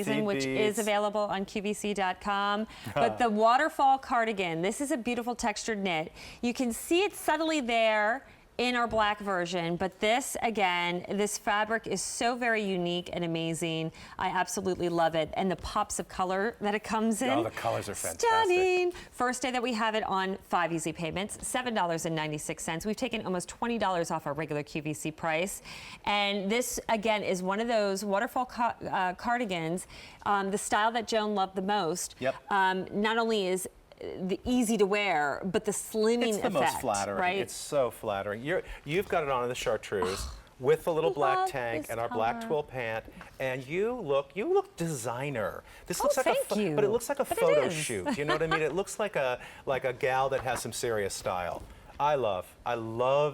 season, which is available on QVC.com. But the Waterfall cardigan, this is a beautiful textured knit. You can see it subtly there in our black version, but this, again, this fabric is so very unique and amazing. I absolutely love it. And the pops of color that it comes in. Oh, the colors are fantastic. Stunning. First day that we have it on 5 easy payments, $7.96. We've taken almost $20 off our regular QVC price. And this, again, is one of those waterfall cardigans, the style that Joan loved the most. Yep. Not only is the easy to wear, but the slimming effect, it's the most flattering. Right? It's so flattering. You've got it on in the chartreuse with the little black tank and our black twill pant, and you look designer. This looks like but it looks like a photo shoot. You know what I mean? It looks like a gal that has some serious style. I love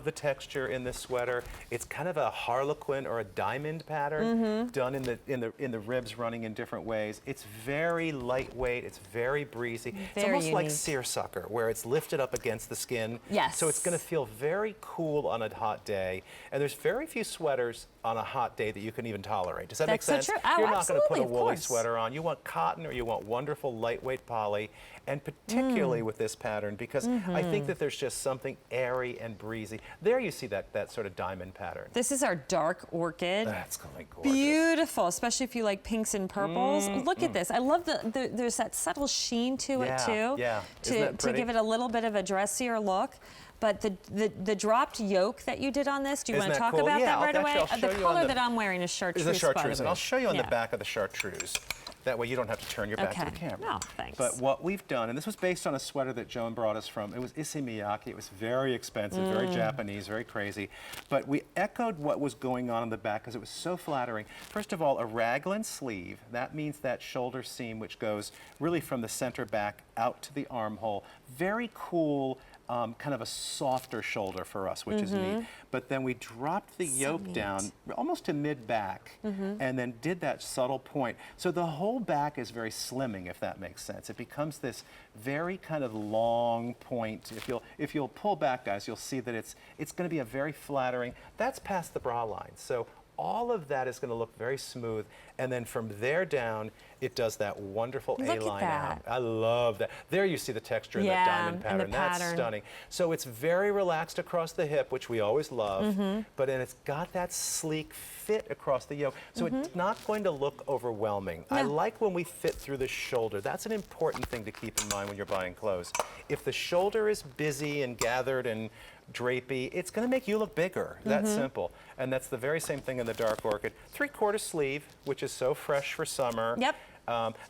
the texture in this sweater. It's kind of a harlequin or a diamond pattern done in the ribs running in different ways. It's very lightweight, it's very breezy. It's almost like seersucker, where it's lifted up against the skin. Yes. So it's gonna feel very cool on a hot day. And there's very few sweaters on a hot day that you can even tolerate. Does that make sense? So true. Oh, you're not gonna put a woolly course. sweater on. You want cotton or you want wonderful lightweight poly, and particularly with this pattern, because I think that there's just something airy and breezy. There you see that sort of diamond pattern. This is our dark orchid. That's gonna be gorgeous. Beautiful, especially if you like pinks and purples. Look at this. I love there's that subtle sheen to it too. Yeah, to give it a little bit of a dressier look. But the dropped yoke that you did on this, do you want to talk about that right away? The color that I'm wearing is chartreuse. Is a chartreuse, and I'll show you on the back of the chartreuse. That way you don't have to turn your back to the camera. No, thanks. But what we've done, and this was based on a sweater that Joan brought us from, it was Issey Miyake. It was very expensive, very Japanese, very crazy. But we echoed what was going on in the back because it was so flattering. First of all, a raglan sleeve. That means that shoulder seam which goes really from the center back out to the armhole. Very cool. Kind of a softer shoulder for us, which is neat. But then we dropped the yoke down almost to mid-back and then did that subtle point. So the whole back is very slimming, if that makes sense. It becomes this very kind of long point. If you'll pull back, guys, you'll see that it's going to be a very flattering. That's past the bra line. So all of that is going to look very smooth, and then from there down, it does that wonderful A-line out. I love that. There you see the texture in that diamond pattern. That's stunning. So it's very relaxed across the hip, which we always love, but then it's got that sleek fit across the yoke, so it's not going to look overwhelming. I like when we fit through the shoulder. That's an important thing to keep in mind when you're buying clothes. If the shoulder is busy and gathered and drapey, it's going to make you look bigger. That's simple. And that's the very same thing in the dark orchid. 3/4 sleeve, which is so fresh for summer. Yep.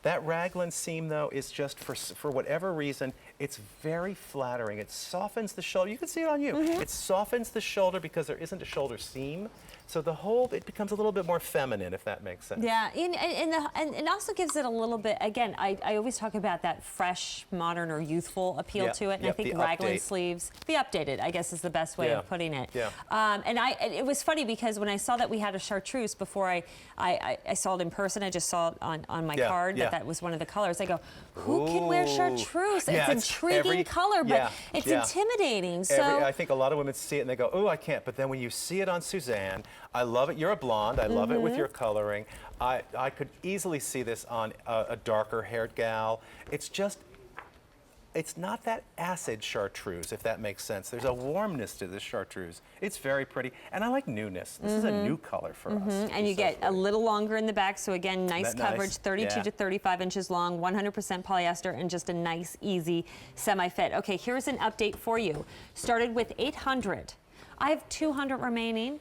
That raglan seam, though, is just for whatever reason, it's very flattering. It softens the shoulder. You can see it on you. It softens the shoulder because there isn't a shoulder seam. So the whole, it becomes a little bit more feminine, if that makes sense. Yeah, and it also gives it a little bit, again, I always talk about that fresh, modern, or youthful appeal to it, and I think raglan sleeves, the updated, I guess is the best way of putting it. Yeah. And it was funny because when I saw that we had a chartreuse before I saw it in person, I just saw it on my card that was one of the colors. I go, who can wear chartreuse? It's an intriguing color, but it's intimidating. So I think a lot of women see it and they go, oh, I can't. But then when you see it on Suzanne, I love it. You're a blonde. I love it with your coloring. I could easily see this on a darker haired gal. It's not that acid chartreuse, if that makes sense. There's a warmness to this chartreuse. It's very pretty, and I like newness. This is a new color for us. And you get a little longer in the back, so again, nice coverage, 32 to 35 inches long, 100% polyester, and just a nice, easy semi-fit. Okay, here's an update for you. Started with 800. I have 200 remaining.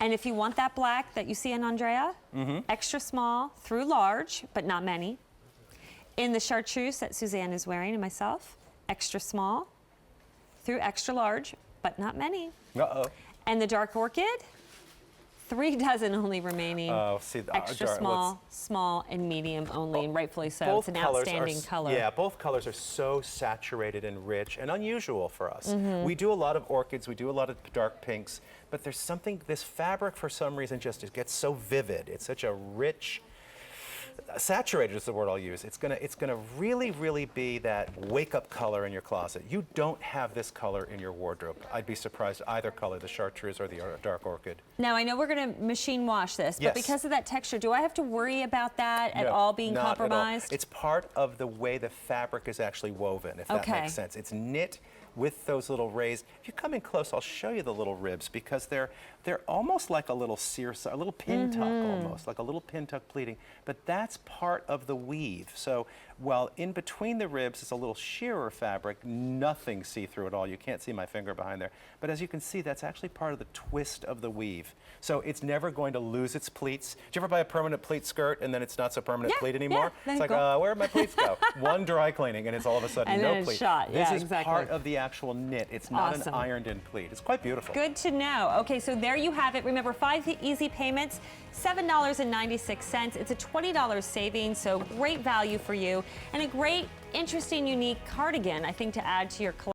And if you want that black that you see in Andrea, extra small through large, but not many. In the chartreuse that Suzanne is wearing and myself, extra small through extra large, but not many. And the dark orchid, 3 dozen only remaining. Extra small, small, and medium only, and rightfully so. It's an outstanding color. Yeah, both colors are so saturated and rich and unusual for us. We do a lot of orchids, we do a lot of dark pinks, but there's something, this fabric for some reason just, it gets so vivid. It's such a rich, saturated is the word I'll use. It's gonna really be that wake-up color in your closet. You don't have this color in your wardrobe. I'd be surprised either color, the chartreuse or the dark orchid. Now, I know we're gonna machine wash this, but Yes. because of that texture, do I have to worry about that at all being not compromised? At all. It's part of the way the fabric is actually woven, if that makes sense. It's knit with those little raised. If you come in close, I'll show you the little ribs because they're almost like a little a little pin tuck almost, like a little pin tuck pleating, but that's part of the weave. So while in between the ribs is a little sheerer fabric, nothing see-through at all. You can't see my finger behind there. But as you can see, that's actually part of the twist of the weave. So it's never going to lose its pleats. Did you ever buy a permanent pleat skirt and then it's not so permanent pleat anymore? Yeah, it's like, where'd my pleats go? One dry cleaning and it's all of a sudden and no then pleat. It's shot. This Yeah, is exactly. part of the actual knit. It's not an ironed-in pleat. It's quite beautiful. Good to know. Okay, so there you have it. Remember, 5 easy payments, $7.96. It's a $20 savings, so great value for you, and a great, interesting, unique cardigan, I think, to add to your collection.